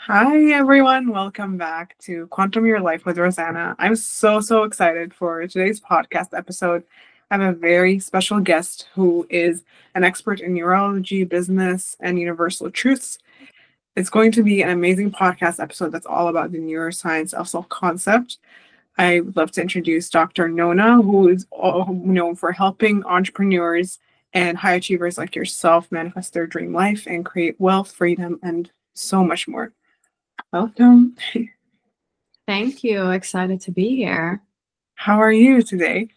Hi everyone, welcome back to Quantum Your Life with Rozana. I'm so excited for today's podcast episode. I have a very special guest who is an expert in neurology, business, and universal truths. It's going to be an amazing podcast episode that's all about the neuroscience of self-concept. I would love to introduce Dr. Nona, who is known for helping entrepreneurs and high achievers like yourself manifest their dream life and create wealth, freedom, and so much more. Welcome. Thank you. Excited to be here. How are you today?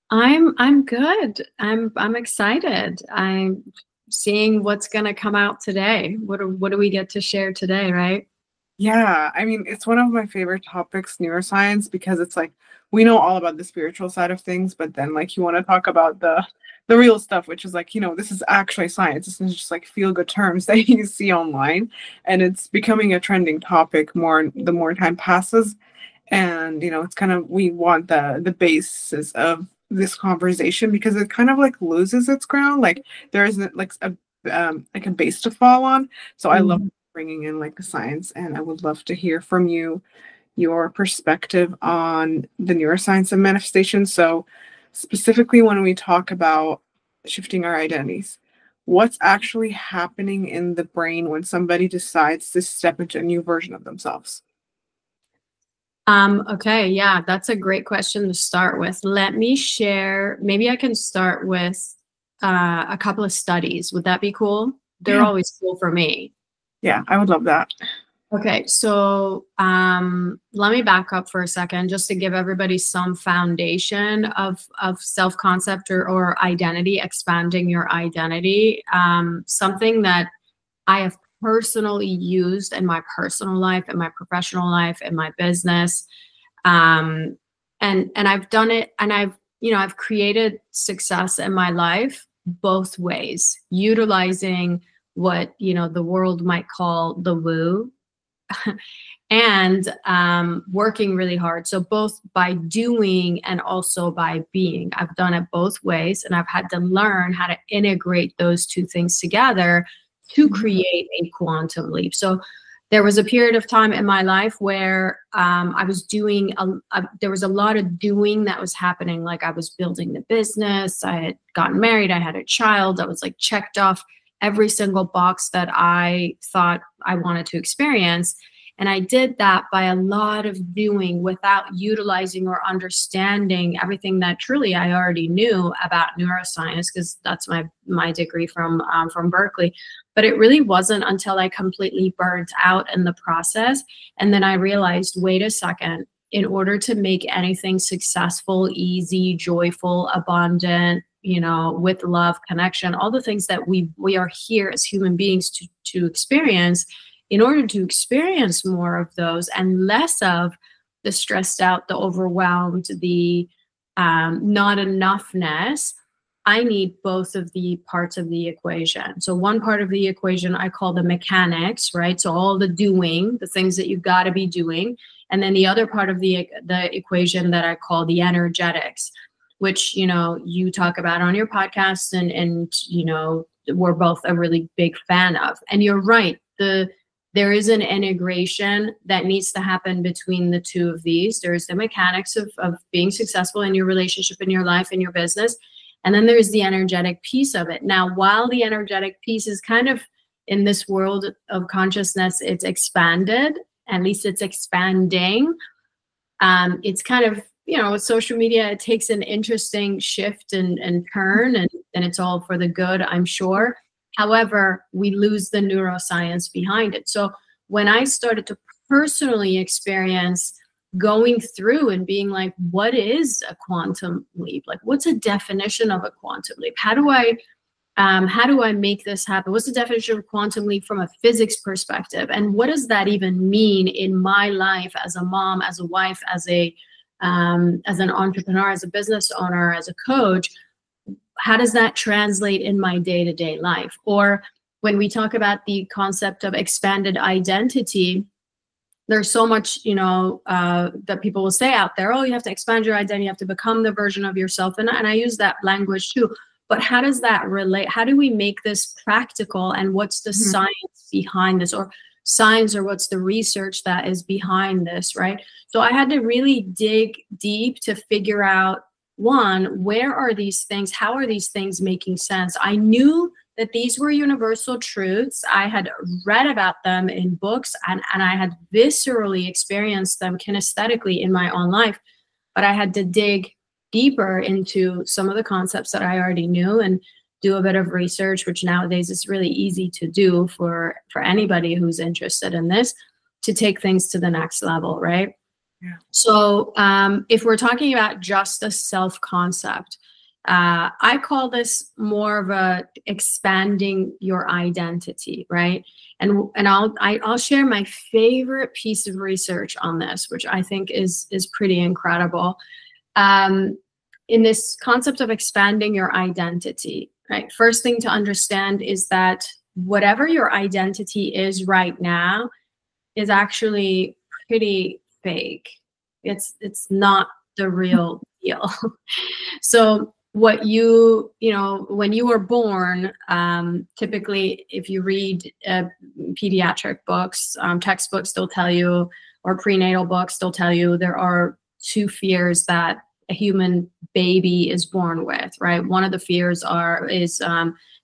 I'm good. I'm excited. I'm seeing what's going to come out today. What do we get to share today, right? Yeah, I mean, it's one of my favorite topics, neuroscience, because it's like we know all about the spiritual side of things, but then like you want to talk about the real stuff, which is like, this is actually science. This is just like feel-good terms that you see online, and it's becoming a trending topic the more time passes. And it's kind of, we want the basis of this conversation because it kind of like loses its ground. Like there isn't like a base to fall on. So I love bringing in like the science, and I would love to hear from you your perspective on the neuroscience of manifestation. So specifically when we talk about shifting our identities, what's actually happening in the brain when somebody decides to step into a new version of themselves? Okay, yeah, that's a great question to start with. Let me share, maybe I can start with a couple of studies. Would that be cool? They're always cool for me. Yeah, I would love that. Okay, so let me back up for a second just to give everybody some foundation of self-concept or identity, expanding your identity. Something that I have personally used in my personal life, in my professional life, in my business. And I've done it, and I've created success in my life both ways, utilizing what, the world might call the woo and working really hard. So both by doing and also by being. I've done it both ways, and I've had to learn how to integrate those two things together to create a quantum leap. So there was a period of time in my life where I was doing, there was a lot of doing that was happening. Like I was building the business, I had gotten married, I had a child, I was like checked off every single box that I thought I wanted to experience. And I did that by a lot of doing without utilizing or understanding everything that truly I already knew about neuroscience, because that's my degree from Berkeley. But it really wasn't until I completely burnt out in the process. And then I realized, wait a second, in order to make anything successful, easy, joyful, abundant, with love, connection, all the things that we are here as human beings to experience, in order to experience more of those and less of the stressed out, the overwhelmed, the not enoughness, I need both of the parts of the equation. So one part of the equation I call the mechanics, right? So all the doing, the things that you've got to be doing. And then the other part of the equation that I call the energetics, which, you talk about on your podcast and we're both a really big fan of. And you're right. There is an integration that needs to happen between the two of these. There's the mechanics of being successful in your relationship, in your life, in your business. And then there's the energetic piece of it. Now, while the energetic piece is kind of in this world of consciousness, it's expanded, at least it's expanding. It's kind of, with social media, it takes an interesting shift and turn, and it's all for the good, I'm sure. However, we lose the neuroscience behind it. So when I started to personally experience going through and being like, what is a quantum leap? Like, what's a definition of a quantum leap? How do I make this happen? What's the definition of quantum leap from a physics perspective? And what does that even mean in my life as a mom, as a wife, as an entrepreneur, as a business owner, as a coach? How does that translate in my day-to-day life? Or when we talk about the concept of expanded identity, there's so much, that people will say out there, oh, you have to expand your identity, you have to become the version of yourself. And I use that language too. But how does that relate? How do we make this practical? And what's the science behind this? Or science or what's the research that is behind this, right? So I had to really dig deep to figure out, one, where are these things? How are these things making sense? I knew that these were universal truths. I had read about them in books, and I had viscerally experienced them kinesthetically in my own life, but I had to dig deeper into some of the concepts that I already knew and do a bit of research, which nowadays is really easy to do for anybody who's interested in this, to take things to the next level, right? Yeah. So if we're talking about just a self-concept, I call this more of a expanding your identity, right? And I'll share my favorite piece of research on this, which I think is pretty incredible. In this concept of expanding your identity, right? First thing to understand is that whatever your identity is right now is actually pretty fake. It's not the real deal. So what you know, when you were born, typically if you read pediatric books, textbooks, they'll tell you, or prenatal books, they'll tell you there are two fears that a human baby is born with, right? One of the fears is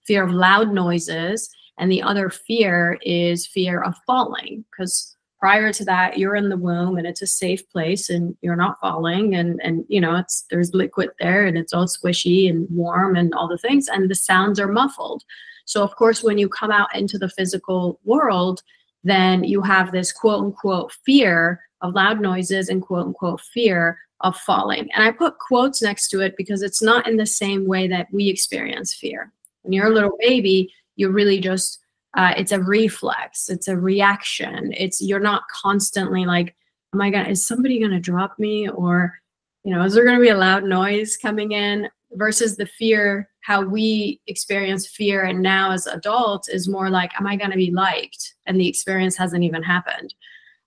fear of loud noises, and the other fear is fear of falling, because prior to that, you're in the womb and it's a safe place and you're not falling, and you know, there's liquid there and it's all squishy and warm and all the things, and the sounds are muffled. So of course, when you come out into the physical world, then you have this quote unquote fear of loud noises and quote unquote fear of falling. And I put quotes next to it because it's not in the same way that we experience fear. When you're a little baby, you really just, it's a reflex, it's a reaction. You're not constantly like, oh my God, is somebody gonna drop me? Or, you know, is there gonna be a loud noise coming in? Versus the fear, how we experience fear and now as adults is more like, am I gonna be liked? And the experience hasn't even happened.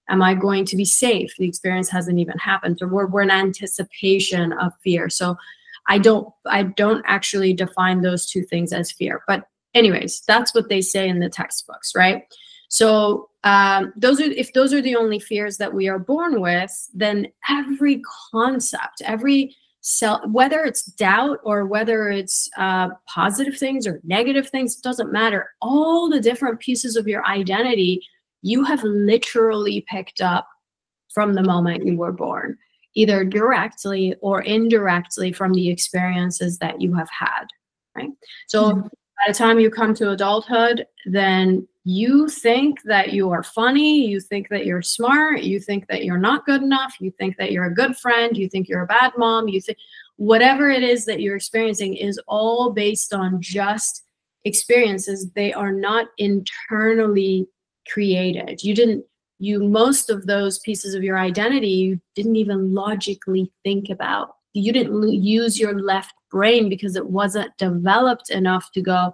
Am I going to be safe? The experience hasn't even happened. So we're in anticipation of fear. So I don't actually define those two things as fear. But anyways, that's what they say in the textbooks, right? So if those are the only fears that we are born with, then every concept, every whether it's doubt or whether it's positive things or negative things, it doesn't matter. All the different pieces of your identity you have literally picked up from the moment you were born, either directly or indirectly from the experiences that you have had, right? So by the time you come to adulthood, then you think that you are funny, you think that you're smart, you think that you're not good enough, you think that you're a good friend, you think you're a bad mom, you think whatever it is that you're experiencing is all based on just experiences. They are not internally created. Most of those pieces of your identity, you didn't even logically think about. You didn't use your left brain because it wasn't developed enough to go,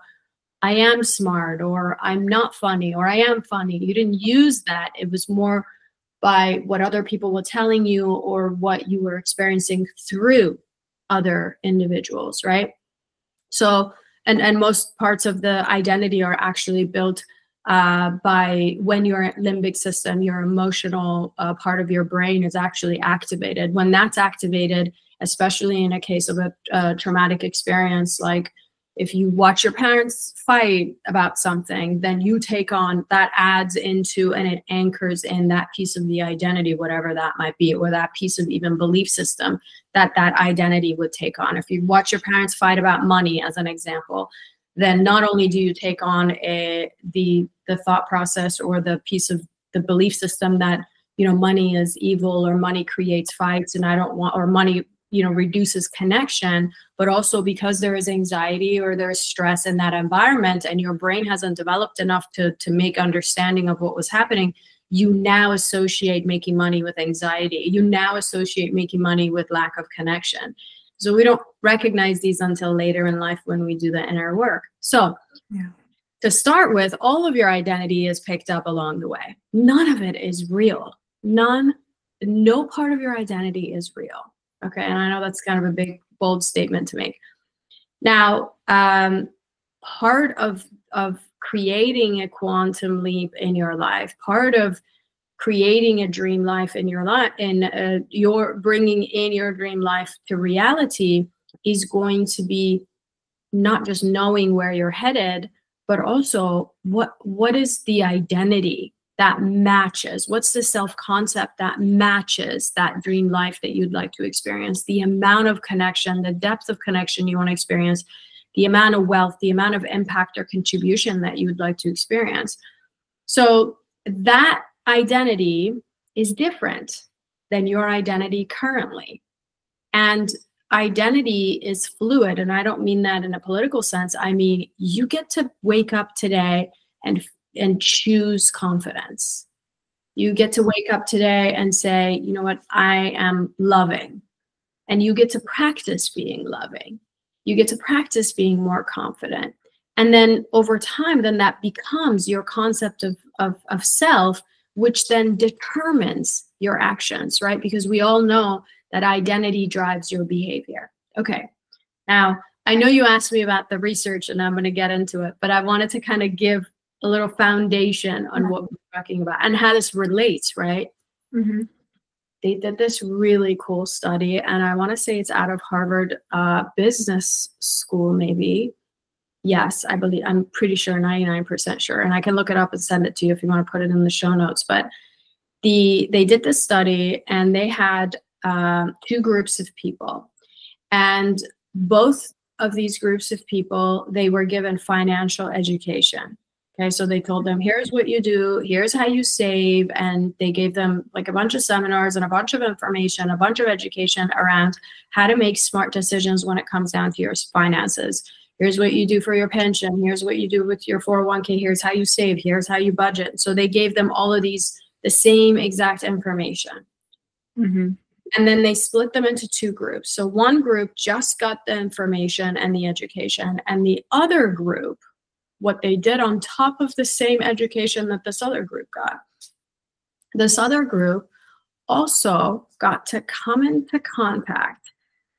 I am smart, or I'm not funny, or I am funny. You didn't use that. It was more by what other people were telling you or what you were experiencing through other individuals, right? So, and most parts of the identity are actually built by when your limbic system, your emotional part of your brain is actually activated. When that's activated, especially in a case of a traumatic experience, like if you watch your parents fight about something, then you take on, that adds into and it anchors in that piece of the identity, whatever that might be, or that piece of even belief system that identity would take on. If you watch your parents fight about money, as an example, then not only do you take on the thought process or the piece of the belief system that, you know, money is evil, or money creates fights and I don't want, or money, you know, reduces connection, but also because there is anxiety or there's stress in that environment and your brain hasn't developed enough to make understanding of what was happening, you now associate making money with anxiety. You now associate making money with lack of connection. So we don't recognize these until later in life when we do the inner work. So to start with, all of your identity is picked up along the way. None of it is real. No part of your identity is real. Okay, and I know that's kind of a big, bold statement to make. Now, part of creating a quantum leap in your life, part of creating a dream life in your life, and your bringing in your dream life to reality is going to be not just knowing where you're headed, but also what is the identity that matches, what's the self-concept that matches that dream life that you'd like to experience, the amount of connection, the depth of connection you want to experience, the amount of wealth, the amount of impact or contribution that you would like to experience. So that identity is different than your identity currently. And identity is fluid. And I don't mean that in a political sense. I mean, you get to wake up today and choose confidence. You get to wake up today and say, you know what, I am loving. And you get to practice being loving. You get to practice being more confident. And then over time, then that becomes your concept of self, which then determines your actions, right? Because we all know that identity drives your behavior. Okay, now I know you asked me about the research and I'm going to get into it, but I wanted to kind of give a little foundation on what we're talking about and how this relates, right? Mm-hmm. They did this really cool study, and I want to say it's out of Harvard Business School, maybe. Yes, I believe, I'm pretty sure, 99% sure. And I can look it up and send it to you if you want to put it in the show notes. But they did this study, and they had two groups of people. And both of these groups of people, they were given financial education. Okay, so they told them, here's what you do, here's how you save, and they gave them like a bunch of seminars and a bunch of information, a bunch of education around how to make smart decisions when it comes down to your finances. Here's what you do for your pension, here's what you do with your 401k, here's how you save, here's how you budget. So they gave them all of these, the same exact information. Mm-hmm. And then they split them into two groups. So one group just got the information and the education, and the other group, what they did on top of the same education that this other group got. This other group also got to come into contact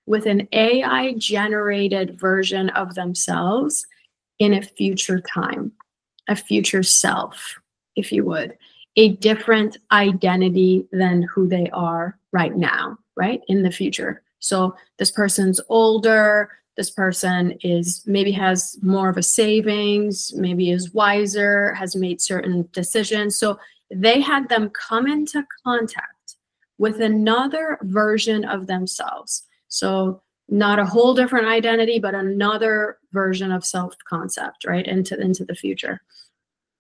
with an AI-generated version of themselves in a future time, a future self, if you would, a different identity than who they are right now, right, in the future. So this person's older, this person is maybe has more of a savings, maybe is wiser, has made certain decisions. So they had them come into contact with another version of themselves. So not a whole different identity, but another version of self-concept, right, into the future.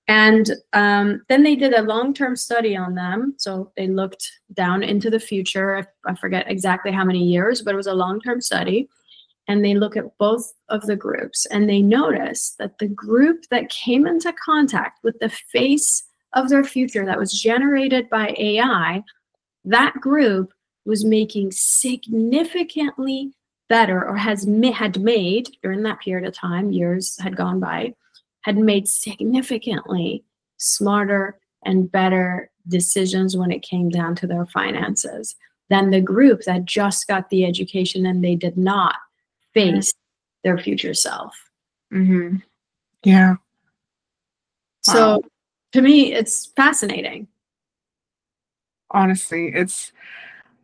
And then they did a long-term study on them. So they looked down into the future. I forget exactly how many years, but it was a long-term study. And they look at both of the groups, and they notice that the group that came into contact with the face of their future that was generated by AI, that group was making significantly better, or had made during that period of time, years had gone by, had made significantly smarter and better decisions when it came down to their finances than the group that just got the education and they did not face their future self. Mm-hmm. Yeah. So Wow. to me, it's fascinating. Honestly,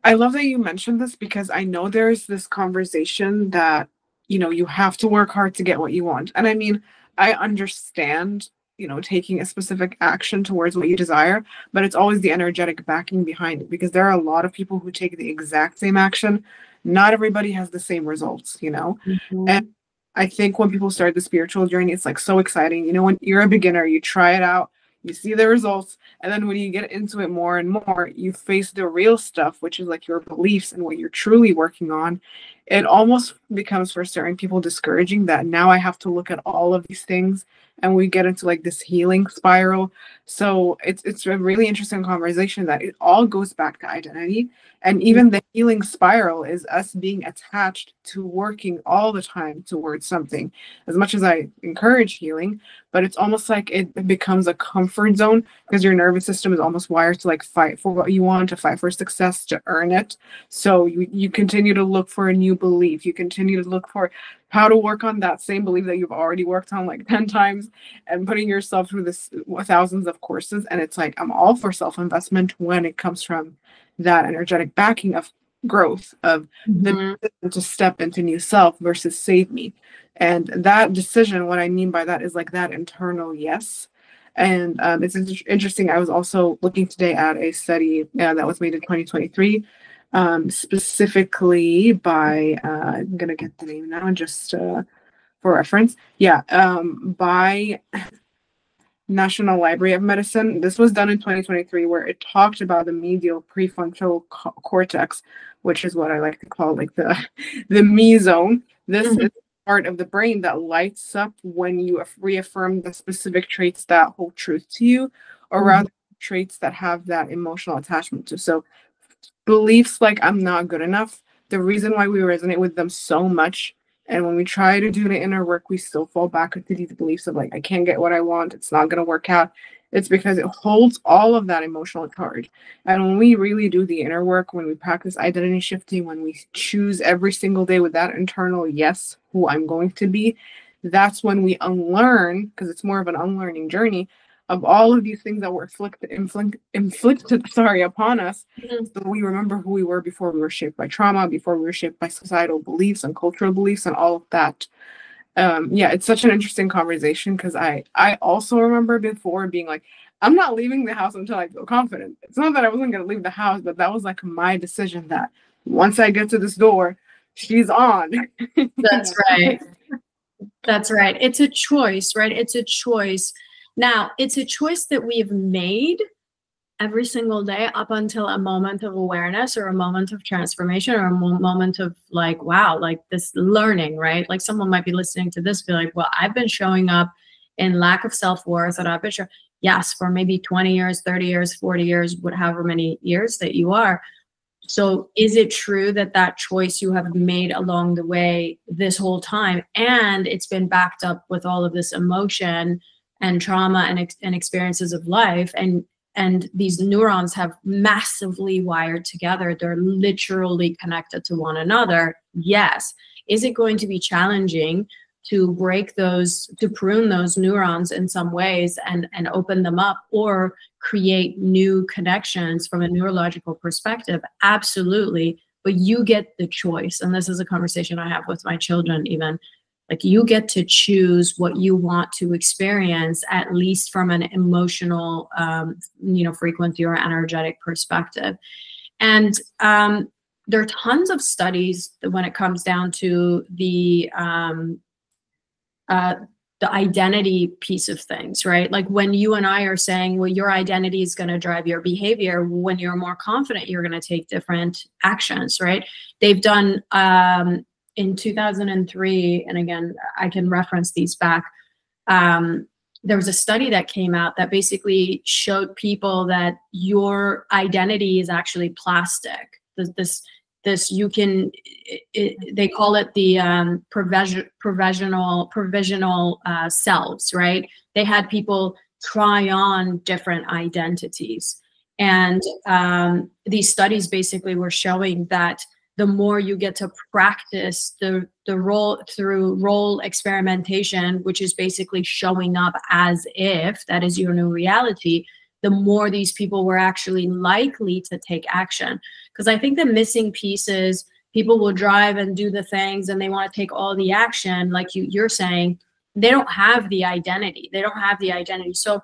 I love that you mentioned this, because I know there's this conversation that, you know, you have to work hard to get what you want. And I mean, I understand, you know, taking a specific action towards what you desire, but it's always the energetic backing behind it, because there are a lot of people who take the exact same action. Not everybody has the same results, you know? Mm-hmm. And I think when people start the spiritual journey, it's like so exciting. You know, when you're a beginner, you try it out, you see the results, and then when you get into it more and more, you face the real stuff, which is like your beliefs and what you're truly working on. It almost becomes for certain people discouraging that now I have to look at all of these things, and we get into like this healing spiral So it's a really interesting conversation that it all goes back to identity. And even the healing spiral is us being attached to working all the time towards something. As much as I encourage healing, but it's almost like it becomes a comfort zone because your nervous system is almost wired to like fight for what you want, to fight for success, to earn it. So you continue to look for a new belief. You continue to look for how to work on that same belief that you've already worked on like 10 times, and putting yourself through this thousands of courses. And it's like, I'm all for self-investment when it comes from that energetic backing of growth, of the to step into new self versus save me. And that decision, what I mean by that is like that internal yes. And it's interesting. I was also looking today at a study that was made in 2023, specifically by, I'm going to get the name now just for reference. Yeah, by National Library of Medicine. This was done in 2023, where it talked about the medial prefrontal cortex, which is what I like to call like the me zone. This is part of the brain that lights up when you reaffirm the specific traits that hold truth to you, or rather traits that have that emotional attachment to. So beliefs like I'm not good enough, the reason why we resonate with them so much, and when we try to do the inner work, we still fall back into these beliefs of like, I can't get what I want, it's not going to work out. It's because it holds all of that emotional charge. And when we really do the inner work, when we practice identity shifting, when we choose every single day with that internal yes, who I'm going to be, that's when we unlearn, because it's more of an unlearning journey of all of these things that were inflicted upon us. So we remember who we were before we were shaped by trauma, before we were shaped by societal beliefs and cultural beliefs and all of that. Yeah, it's such an interesting conversation, because I also remember before being like, I'm not leaving the house until I feel confident. It's not that I wasn't going to leave the house, but that was like my decision that once I get to this door, she's on. That's right. That's right. It's a choice, right? It's a choice. Now, it's a choice that we've made every single day up until a moment of awareness, or a moment of transformation, or a moment of like, wow, like this learning, right? Like someone might be listening to this, be like, well, I've been showing up in lack of self-worth, and I've been sure, yes, for maybe 20 years, 30 years, 40 years, whatever many years that you are. So is it true that that choice you have made along the way this whole time, and it's been backed up with all of this emotion and trauma and experiences of life, and these neurons have massively wired together, they're literally connected to one another? Yes. Is it going to be challenging to break those, to prune those neurons in some ways and open them up, or create new connections from a neurological perspective? Absolutely. But you get the choice. And this is a conversation I have with my children even. Like, you get to choose what you want to experience, at least from an emotional, frequency or energetic perspective. And there are tons of studies that when it comes down to the identity piece of things, right? Like when you and I are saying, well, your identity is going to drive your behavior. When you're more confident, you're going to take different actions, right? They've done in 2003, and again, I can reference these back, there was a study that came out that basically showed people that your identity is actually plastic. This you can, they call it the provisional selves, right? They had people try on different identities. And these studies basically were showing that the more you get to practice the role through role experimentation, which is basically showing up as if that is your new reality, the more these people were actually likely to take action. Because I think the missing piece is people will drive and do the things and they want to take all the action, like you're saying. They don't have the identity. They don't have the identity. So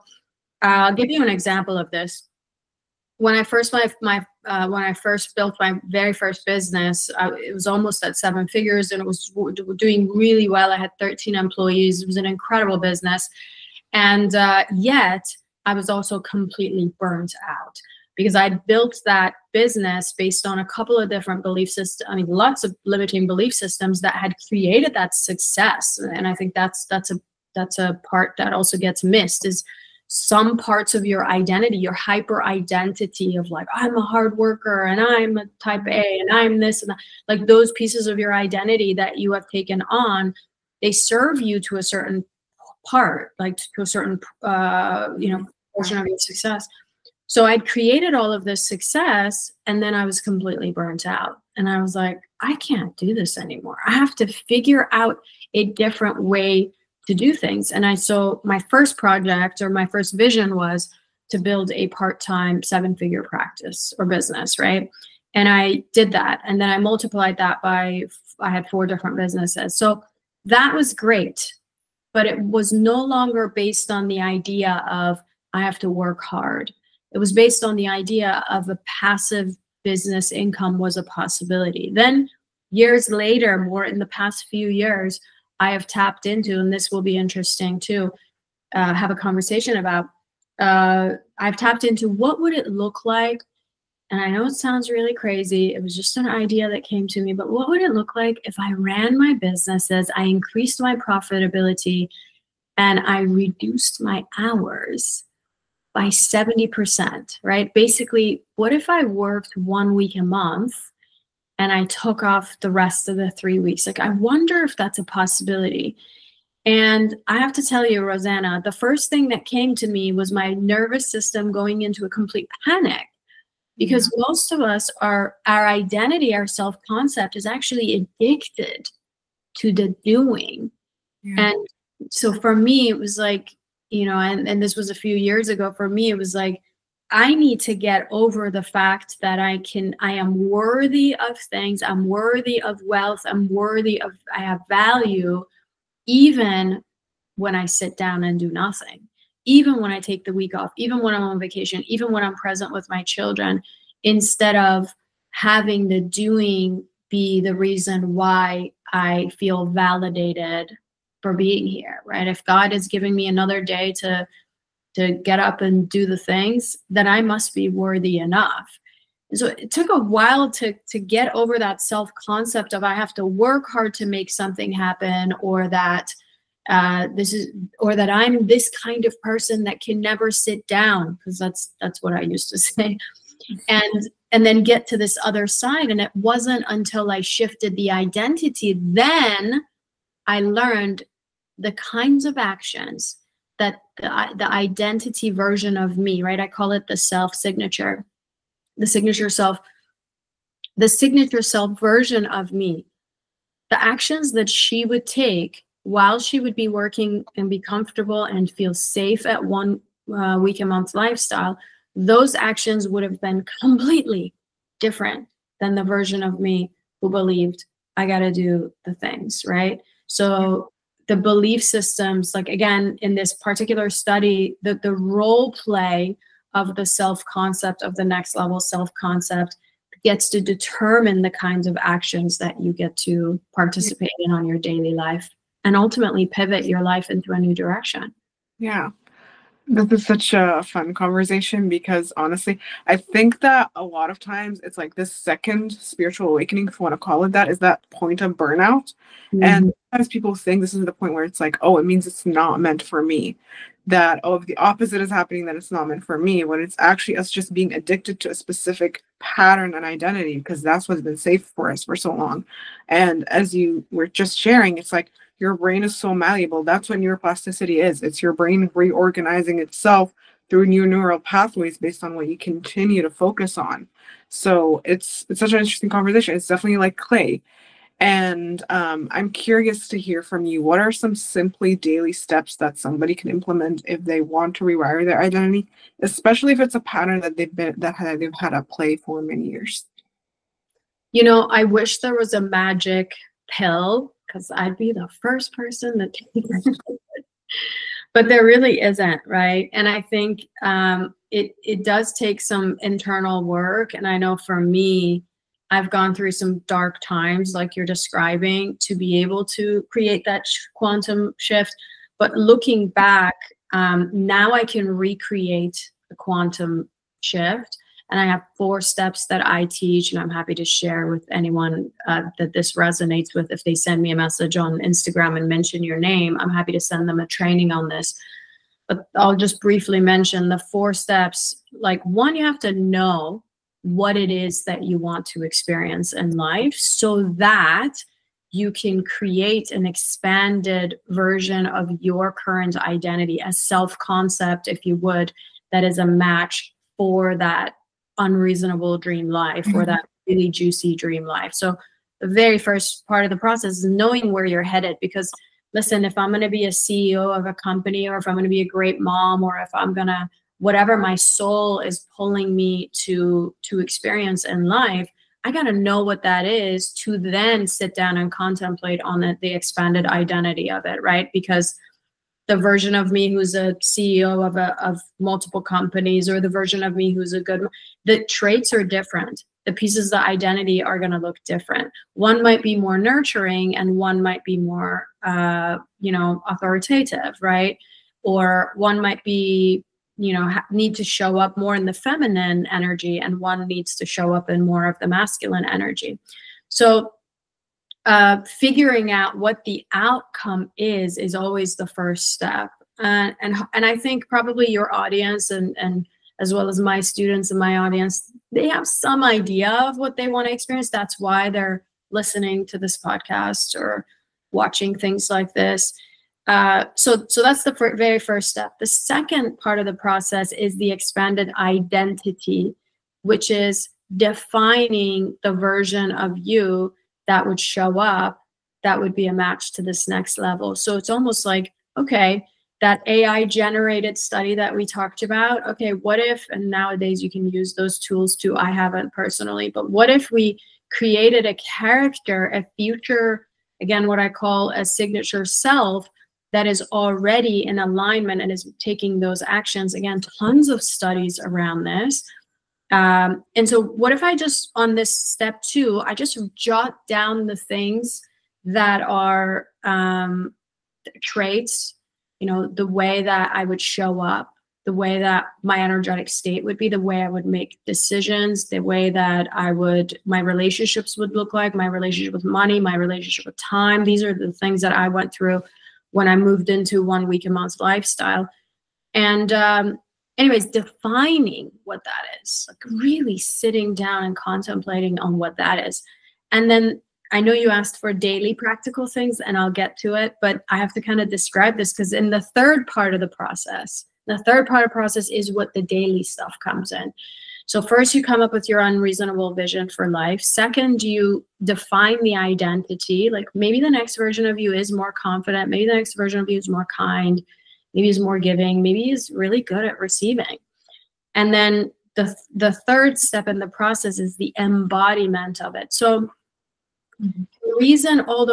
I'll give you an example of this. When I first when I first built my very first business, it was almost at 7 figures, and it was doing really well. I had 13 employees. It was an incredible business, and yet I was also completely burnt out, because I built that business based on a couple of different belief systems. I mean, lots of limiting belief systems that had created that success, and I think that's a part that also gets missed. Is some parts of your identity, your hyper identity of like, I'm a hard worker and I'm a type A and I'm this and that, like those pieces of your identity that you have taken on, they serve you to a certain part, like to a certain, portion of your success. So I'd created all of this success and then I was completely burnt out. And I was like, I can't do this anymore. I have to figure out a different way to do things. And so my first project or my first vision was to build a part-time 7-figure practice or business, right? And I did that. And then I multiplied that by, I had 4 different businesses. So that was great, but it was no longer based on the idea of I have to work hard. It was based on the idea of a passive business income was a possibility. Then years later, more in the past few years, I have tapped into, and this will be interesting to have a conversation about, I've tapped into what would it look like, and I know it sounds really crazy, it was just an idea that came to me, but what would it look like if I ran my businesses, I increased my profitability, and I reduced my hours by 70%, right? Basically, what if I worked 1 week a month and I took off the rest of the 3 weeks? Like, I wonder if that's a possibility. And I have to tell you, Rozana, the first thing that came to me was my nervous system going into a complete panic, because most of us our identity, our self-concept is actually addicted to the doing. And so for me, it was like, and this was a few years ago, for me, it was like, I need to get over the fact that I am worthy of things. I'm worthy of wealth. I have value, even when I sit down and do nothing, even when I take the week off, even when I'm on vacation, even when I'm present with my children, instead of having the doing be the reason why I feel validated for being here, right? If God is giving me another day to get up and do the things, then I must be worthy enough. So it took a while to get over that self-concept of I have to work hard to make something happen, or that I'm this kind of person that can never sit down, because that's what I used to say. And then get to this other side. And it wasn't until I shifted the identity, then I learned the kinds of actions that the identity version of me, right? I call it the self-signature, the signature self version of me, the actions that she would take while she would be working and be comfortable and feel safe at 1 week a month lifestyle, those actions would have been completely different than the version of me who believed I got to do the things, right? So the belief systems, like again, in this particular study, the role play of the self-concept, of the next level self-concept, gets to determine the kinds of actions that you get to participate in on your daily life, and ultimately pivot your life into a new direction. Yeah. This is such a fun conversation, because honestly, I think that a lot of times it's like this second spiritual awakening, if you want to call it that, is that point of burnout. And sometimes people think this is the point where it's like, oh, it means it's not meant for me. That, oh, if the opposite is happening, then it's not meant for me. When it's actually us just being addicted to a specific pattern and identity, because that's what's been safe for us for so long. And as you were just sharing, it's like, your brain is so malleable. That's what neuroplasticity is. It's your brain reorganizing itself through new neural pathways based on what you continue to focus on. So it's such an interesting conversation. It's definitely like clay. And I'm curious to hear from you. What are some simply daily steps that somebody can implement if they want to rewire their identity, especially if it's a pattern that they've had at play for many years? I wish there was a magic pill, because I'd be the first person that takes it. But there really isn't, right? And I think it does take some internal work. And I know for me, I've gone through some dark times like you're describing to be able to create that quantum shift. But looking back, now I can recreate the quantum shift. And I have 4 steps that I teach, and I'm happy to share with anyone that this resonates with. If they send me a message on Instagram and mention your name, I'm happy to send them a training on this. but I'll just briefly mention the 4 steps. Like, one, you have to know what it is that you want to experience in life so that you can create an expanded version of your current identity, a self-concept, if you would, that is a match for that unreasonable dream life or that really juicy dream life. So the very first part of the process is knowing where you're headed, because listen, if I'm going to be a CEO of a company, or if I'm going to be a great mom, or if I'm going to, whatever my soul is pulling me to experience in life, I got to know what that is to then sit down and contemplate on the expanded identity of it, right? Because the version of me who's a CEO of multiple companies, or the version of me who's the traits are different. The pieces of the identity are going to look different. One might be more nurturing and one might be more, authoritative, right? Or one might be, need to show up more in the feminine energy, and one needs to show up in more of the masculine energy. So figuring out what the outcome is always the first step. And I think probably your audience and as well as my students and my audience, they have some idea of what they want to experience. That's why they're listening to this podcast or watching things like this. So that's the very first step. The second part of the process is the expanded identity, which is defining the version of you that would show up, that would be a match to this next level. So it's almost like, okay, that AI generated study that we talked about, okay, what if, and nowadays you can use those tools too, I haven't personally, but what if we created a character, a future, again, what I call a signature self, that is already in alignment and is taking those actions. Again, tons of studies around this. And so what if I just, on this step 2, I just jot down the things that are traits, the way that I would show up, the way that my energetic state would be, the way I would make decisions, the way that my relationships would look like, my relationship with money, my relationship with time. These are the things that I went through when I moved into 1 week a month lifestyle. And anyways, defining what that is, like really sitting down and contemplating on what that is. And then I know you asked for daily practical things, and I'll get to it, but I have to kind of describe this, because in the third part of the process is what the daily stuff comes in. So first you come up with your unreasonable vision for life. Second, you define the identity. Like maybe the next version of you is more confident. Maybe the next version of you is more kind. Maybe he's more giving. Maybe he's really good at receiving. And then the third step in the process is the embodiment of it. So the reason all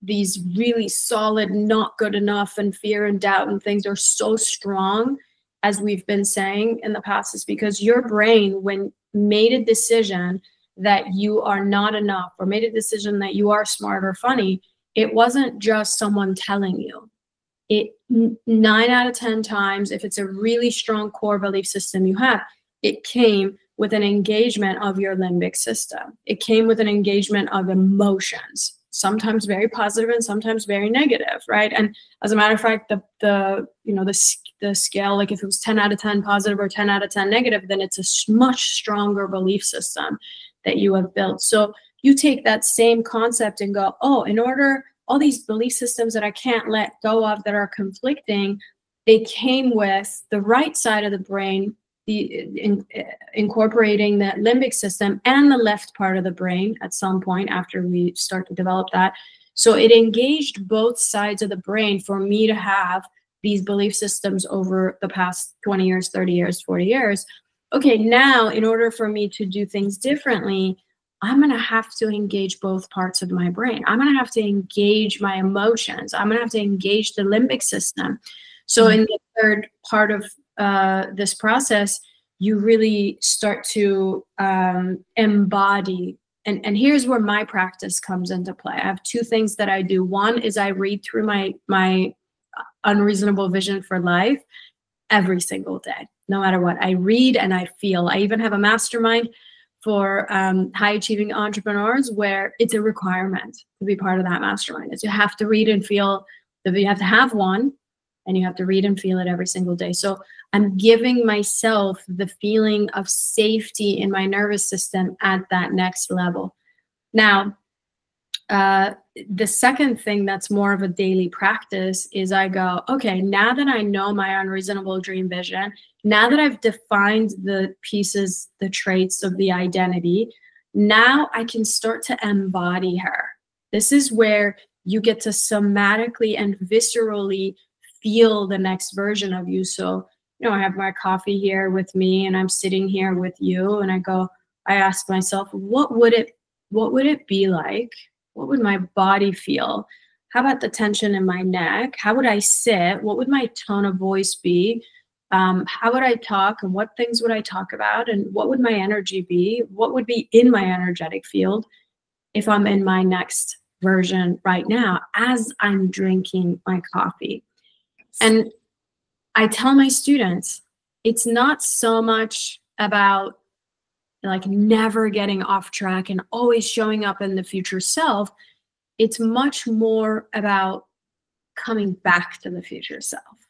these really solid, not good enough, and fear and doubt and things are so strong, as we've been saying in the past, is because your brain, when made a decision that you are not enough, or made a decision that you are smart or funny, it wasn't just someone telling you. 9 out of 10 times, if it's a really strong core belief system you have, it came with an engagement of your limbic system. It came with an engagement of emotions, sometimes very positive and sometimes very negative, right? And as a matter of fact, the scale, like if it was 10 out of 10 positive or 10 out of 10 negative, then it's a much stronger belief system that you have built. So you take that same concept and go, oh, all these belief systems that I can't let go of that are conflicting, they came with the right side of the brain, incorporating that limbic system, and the left part of the brain at some point after we start to develop that. So it engaged both sides of the brain for me to have these belief systems over the past 20 years, 30 years, 40 years. Okay, now in order for me to do things differently, I'm going to have to engage both parts of my brain. I'm going to have to engage my emotions. I'm going to have to engage the limbic system. So in the third part of this process, you really start to embody. And here's where my practice comes into play. I have 2 things that I do. One is I read through my unreasonable vision for life every single day, no matter what. I read and I feel. I even have a mastermind for high achieving entrepreneurs where it's a requirement to be part of that mastermind. Is you have to read and feel. You have to have one, and you have to read and feel it every single day. So I'm giving myself the feeling of safety in my nervous system at that next level. Now, the second thing that's more of a daily practice is I go, okay, now that I know my unreasonable dream vision, now that I've defined the pieces, the traits of the identity, now I can start to embody her. This is where you get to somatically and viscerally feel the next version of you. So, you know, I have my coffee here with me and I'm sitting here with you, and I ask myself, what would it be like? What would my body feel? How about the tension in my neck? How would I sit? What would my tone of voice be? How would I talk, and what things would I talk about? And what would my energy be? What would be in my energetic field if I'm in my next version right now as I'm drinking my coffee? And I tell my students, it's not so much about like never getting off track and always showing up in the future self. It's much more about coming back to the future self,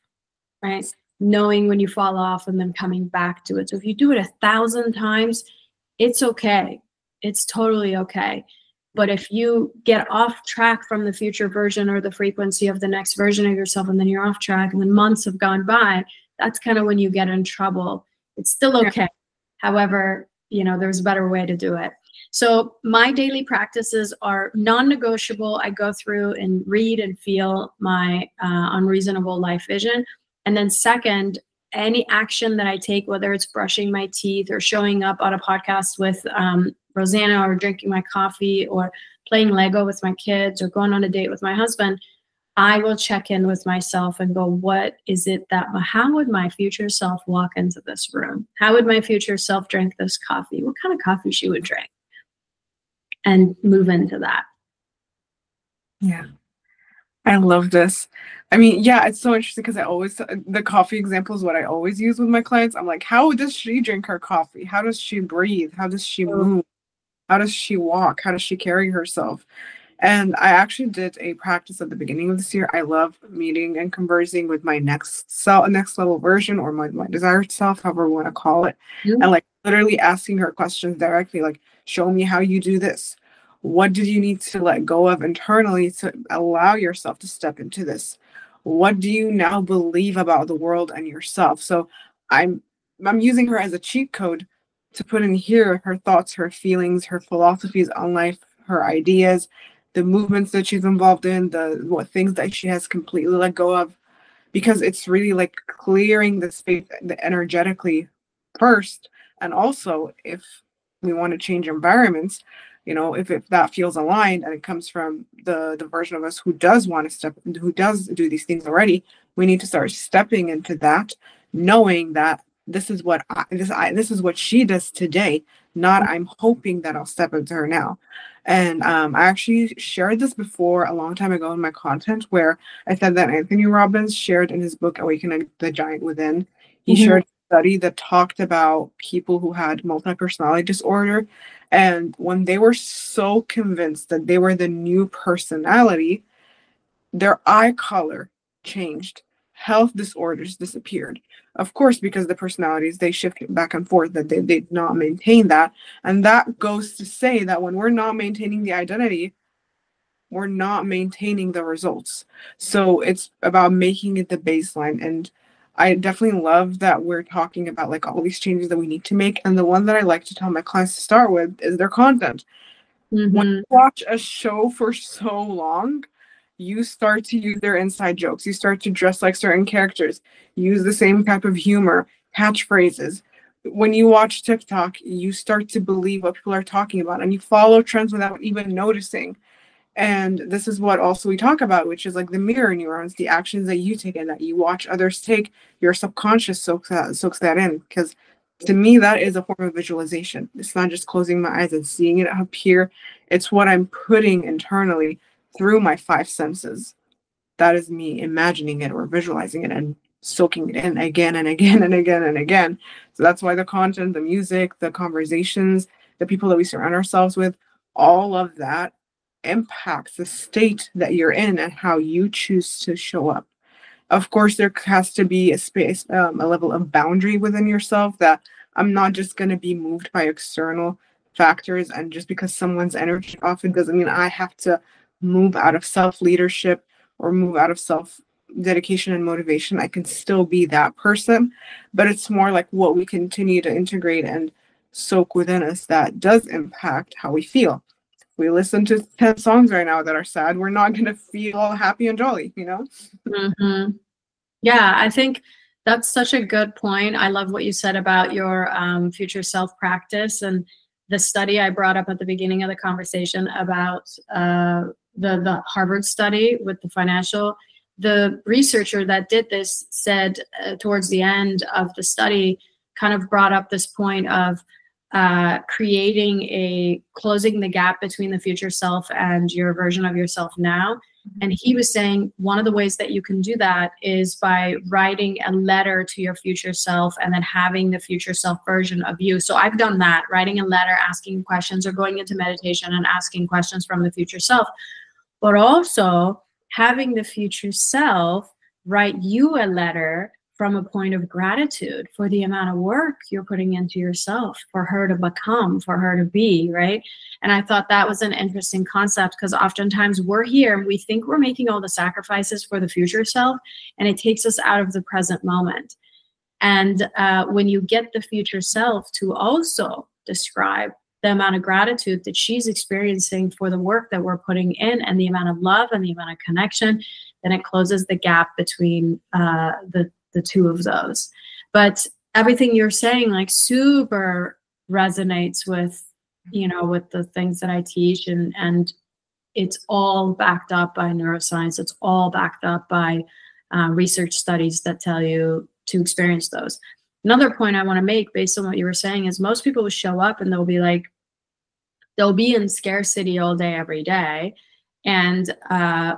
right? Knowing when you fall off and then coming back to it. So if you do it 1,000 times, it's okay. It's totally okay. But if you get off track from the future version or the frequency of the next version of yourself, and then you're off track and then months have gone by, that's kind of when you get in trouble. It's still okay. However, you know, there's a better way to do it. So my daily practices are non-negotiable. I go through and read and feel my unreasonable life vision. And then second, any action that I take, whether it's brushing my teeth or showing up on a podcast with Rozana, or drinking my coffee, or playing Lego with my kids, or going on a date with my husband, I will check in with myself and go, what is it how would my future self walk into this room? How would my future self drink this coffee? What kind of coffee she would drink? And move into that. Yeah. I love this. I mean, yeah, it's so interesting because the coffee example is what I always use with my clients. I'm like, how does she drink her coffee? How does she breathe? How does she move? How does she walk? How does she carry herself? And I actually did a practice at the beginning of this year. I love meeting and conversing with my next level version, or my desired self, however we want to call it. And like literally asking her questions directly, like, show me how you do this. What did you need to let go of internally to allow yourself to step into this? What do you now believe about the world and yourself? So I'm using her as a cheat code to put in here her thoughts, her feelings, her philosophies on life, her ideas, the movements that she's involved in, what things that she has completely let go of, because it's really like clearing the space energetically first. And also, if we want to change environments, you know, if that feels aligned and it comes from the version of us who does want to who does do these things already, we need to start stepping into that, knowing that this is what this is what she does today, not I'm hoping that I'll step into her now. And I actually shared this before a long time ago in my content, where I said that Anthony Robbins shared in his book Awakening the Giant Within. He shared a study that talked about people who had multi-personality disorder, and when they were so convinced that they were the new personality, their eye color changed. Health disorders disappeared. Of course, because the personalities, they shift back and forth, that they did not maintain that. And that goes to say that when we're not maintaining the identity, we're not maintaining the results. So it's about making it the baseline. And I definitely love that we're talking about like all these changes that we need to make. And the one that I like to tell my clients to start with is their content. When you watch a show for so long, you start to use their inside jokes. You start to dress like certain characters, use the same type of humor, catchphrases. When you watch TikTok, you start to believe what people are talking about, and you follow trends without even noticing. And this is what also we talk about, which is like the mirror neurons, the actions that you take and that you watch others take. Your subconscious soaks that in, because to me, that is a form of visualization. It's not just closing my eyes and seeing it up here. It's what I'm putting internally through my 5 senses. That is me imagining it or visualizing it and soaking it in again and again and again and again. So that's why the content, the music, the conversations, the people that we surround ourselves with, all of that impacts the state that you're in and how you choose to show up. Of course, there has to be a space, a level of boundary within yourself, that I'm not just going to be moved by external factors. And just because someone's energy off, it doesn't mean I have to move out of self-leadership or move out of self-dedication and motivation. I can still be that person, but it's more like what we continue to integrate and soak within us that does impact how we feel. If we listen to 10 songs right now that are sad, we're not going to feel all happy and jolly, you know? Mm-hmm. Yeah, I think that's such a good point. I love what you said about your future self practice, and the study I brought up at the beginning of the conversation about the Harvard study with the financial. The researcher that did this said towards the end of the study, kind of brought up this point of closing the gap between the future self and your version of yourself now. And he was saying one of the ways that you can do that is by writing a letter to your future self and then having the future self version of you. So I've done that, writing a letter, asking questions, or going into meditation and asking questions from the future self. But also having the future self write you a letter from a point of gratitude for the amount of work you're putting into yourself, for her to become, for her to be, right? And I thought that was an interesting concept, because oftentimes we're here and we think we're making all the sacrifices for the future self, and it takes us out of the present moment. And when you get the future self to also describe the amount of gratitude that she's experiencing for the work that we're putting in, and the amount of love and the amount of connection, then it closes the gap between the two of those. But everything you're saying, like, super resonates with, you know, with the things that I teach, and it's all backed up by neuroscience. It's all backed up by research studies that tell you to experience those. Another point I want to make based on what you were saying is most people will show up and they'll be like, they'll be in scarcity all day, every day. And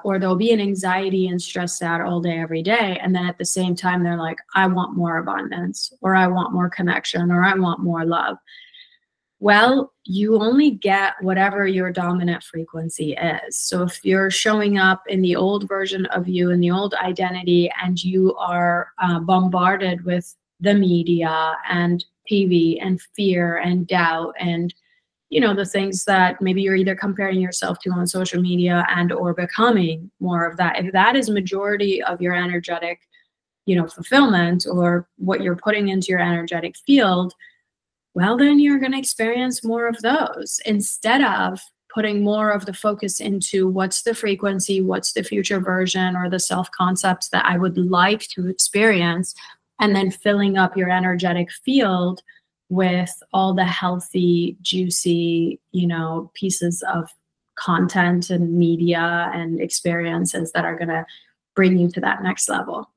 or they'll be in anxiety and stressed out all day, every day. And then at the same time, they're like, I want more abundance, or I want more connection, or I want more love. Well, you only get whatever your dominant frequency is. So if you're showing up in the old version of you, in the old identity, and you are bombarded with the media and TV and fear and doubt and, you know, the things that maybe you're either comparing yourself to on social media and or becoming more of that, if that is majority of your energetic, you know, fulfillment, or what you're putting into your energetic field, well, then you're going to experience more of those, instead of putting more of the focus into what's the frequency, what's the future version, or the self-concepts that I would like to experience, and then filling up your energetic field with all the healthy, juicy, you know, pieces of content and media and experiences that are going to bring you to that next level.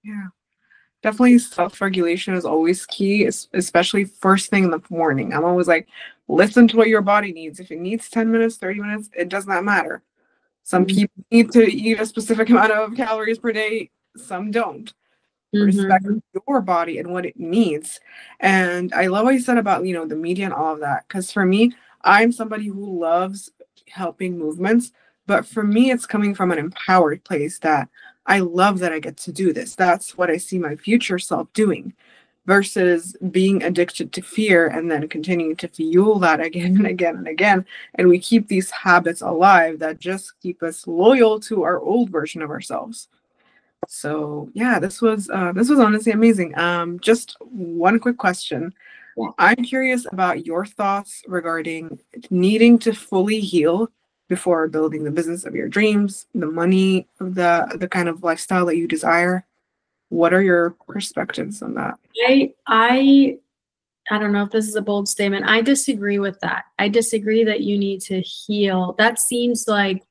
Yeah. Definitely self-regulation is always key, especially first thing in the morning. I'm always like, listen to what your body needs. If it needs 10 minutes, 30 minutes, it does not matter. Some people need to eat a specific amount of calories per day. Some don't. Respect your body and what it needs. And I love what you said about, you know, the media and all of that. Because for me, I'm somebody who loves helping movements. But for me, it's coming from an empowered place that I love that I get to do this. That's what I see my future self doing, versus being addicted to fear and then continuing to fuel that again and again and again. And we keep these habits alive that just keep us loyal to our old version of ourselves. So yeah, this was honestly amazing. Just one quick question. Yeah. I'm curious about your thoughts regarding needing to fully heal before building the business of your dreams, the money, the kind of lifestyle that you desire. What are your perspectives on that? I don't know if this is a bold statement. I disagree with that. I disagree that you need to heal. That seems like,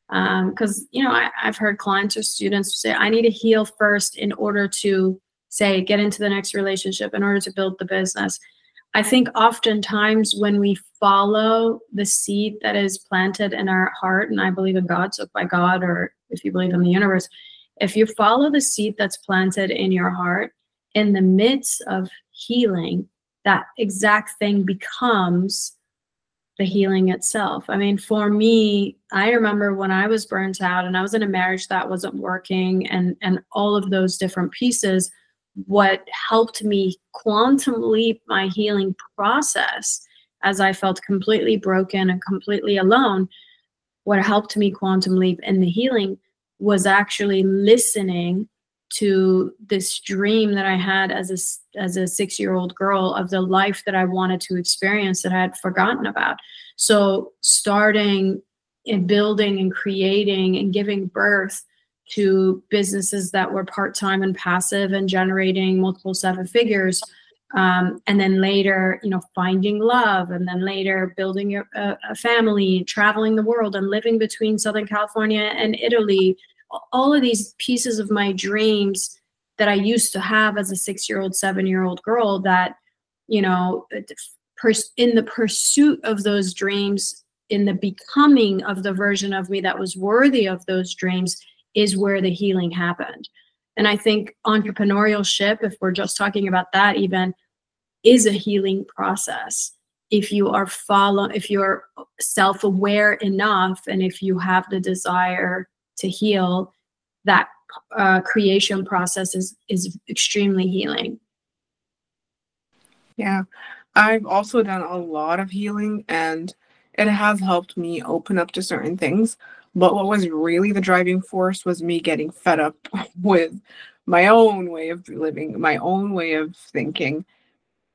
because, you know, I've heard clients or students say, I need to heal first in order to, say, get into the next relationship, in order to build the business. I think oftentimes when we follow the seed that is planted in our heart, and I believe in God, so by God, or if you believe in the universe, if you follow the seed that's planted in your heart, in the midst of healing, that exact thing becomes the healing itself. I mean, for me, I remember when I was burnt out and I was in a marriage that wasn't working, and all of those different pieces, what helped me quantum leap my healing process, as I felt completely broken and completely alone, what helped me quantum leap in the healing was actually listening to this dream that I had as a 6-year-old girl of the life that I wanted to experience that I had forgotten about. So starting and building and creating and giving birth to businesses that were part-time and passive and generating multiple 7 figures. And then later, you know, finding love, and then later building a family, traveling the world and living between Southern California and Italy. All of these pieces of my dreams that I used to have as a 6-year-old, 7-year-old girl, that, you know, in the pursuit of those dreams, in the becoming of the version of me that was worthy of those dreams, is where the healing happened. And I think entrepreneurship, if we're just talking about that even, is a healing process. If you are if you're self-aware enough, and if you have the desire to heal, that creation process is extremely healing. Yeah, I've also done a lot of healing, and it has helped me open up to certain things. But what was really the driving force was me getting fed up with my own way of living, my own way of thinking,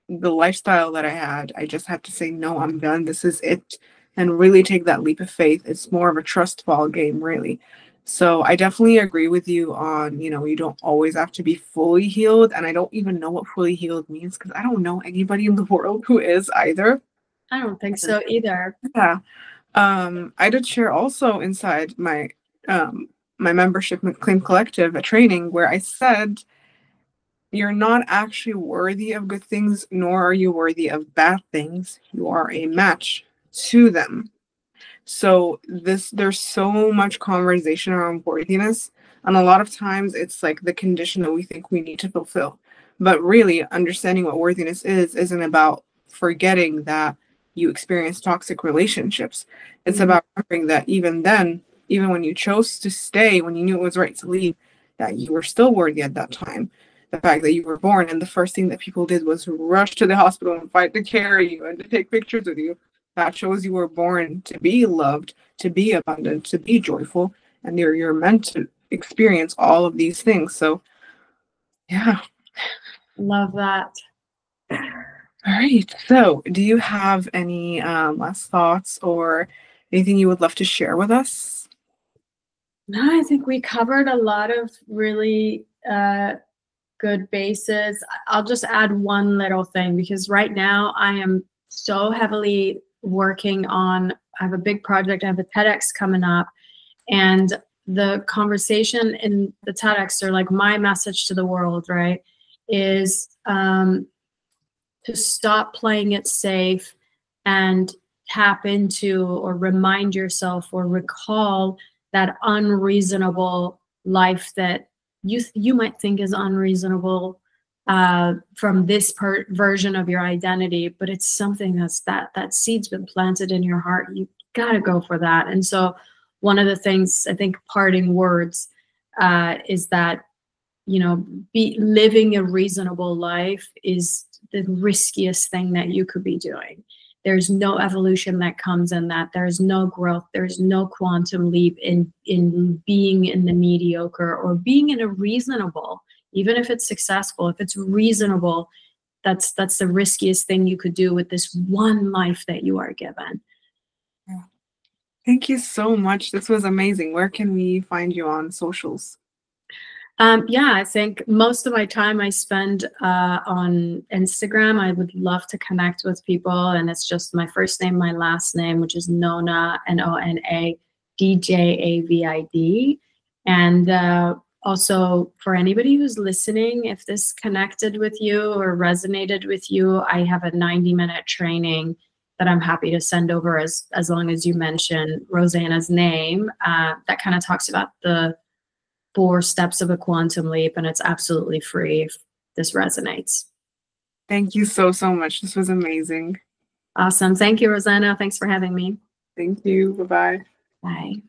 the lifestyle that I had. I just had to say, no, I'm done. This is it. And really take that leap of faith. It's more of a trust fall game, really. So I definitely agree with you on, you know, you don't always have to be fully healed. And I don't even know what fully healed means, because I don't know anybody in the world who is either. I don't think so either. Yeah. I did share also inside my my membership claim collective, a training where I said, you're not actually worthy of good things, nor are you worthy of bad things. You are a match to them. So there's so much conversation around worthiness, and a lot of times it's like the condition that we think we need to fulfill. But really, understanding what worthiness is isn't about forgetting that you experience toxic relationships. It's about remembering that even then, even when you chose to stay, when you knew it was right to leave, that you were still worthy at that time. The fact that you were born, and the first thing that people did was rush to the hospital and fight to carry you and to take pictures with you. That shows you were born to be loved, to be abundant, to be joyful, and you're meant to experience all of these things. So, yeah. Love that. All right. So, do you have any last thoughts or anything you would love to share with us? No, I think we covered a lot of really good bases. I'll just add one little thing, because right now I am so heavily working on, I have a big project, I have a TEDx coming up, and the conversation in the TEDx, or like my message to the world, right, is to stop playing it safe and tap into, or remind yourself, or recall that unreasonable life that you might think is unreasonable from this version of your identity, but it's something that seed's been planted in your heart. You gotta go for that. And so one of the things, I think, parting words is that, you know, living a reasonable life is the riskiest thing that you could be doing. There's no evolution that comes in that. There's no growth. There's no quantum leap in being in the mediocre, or being in a reasonable, even if it's successful, if it's reasonable, that's the riskiest thing you could do with this one life that you are given. Thank you so much. This was amazing. Where can we find you on socials? Yeah, I think most of my time I spend on Instagram. I would love to connect with people, and it's just my first name, my last name, which is Nona, Nona Djavid. And also, for anybody who's listening, if this connected with you or resonated with you, I have a 90-minute training that I'm happy to send over, as long as you mention Rozana's name. That kind of talks about the 4 steps of a quantum leap, and it's absolutely free if this resonates. Thank you so much. This was amazing. Awesome. Thank you, Rozana. Thanks for having me. Thank you. Bye-bye. Bye.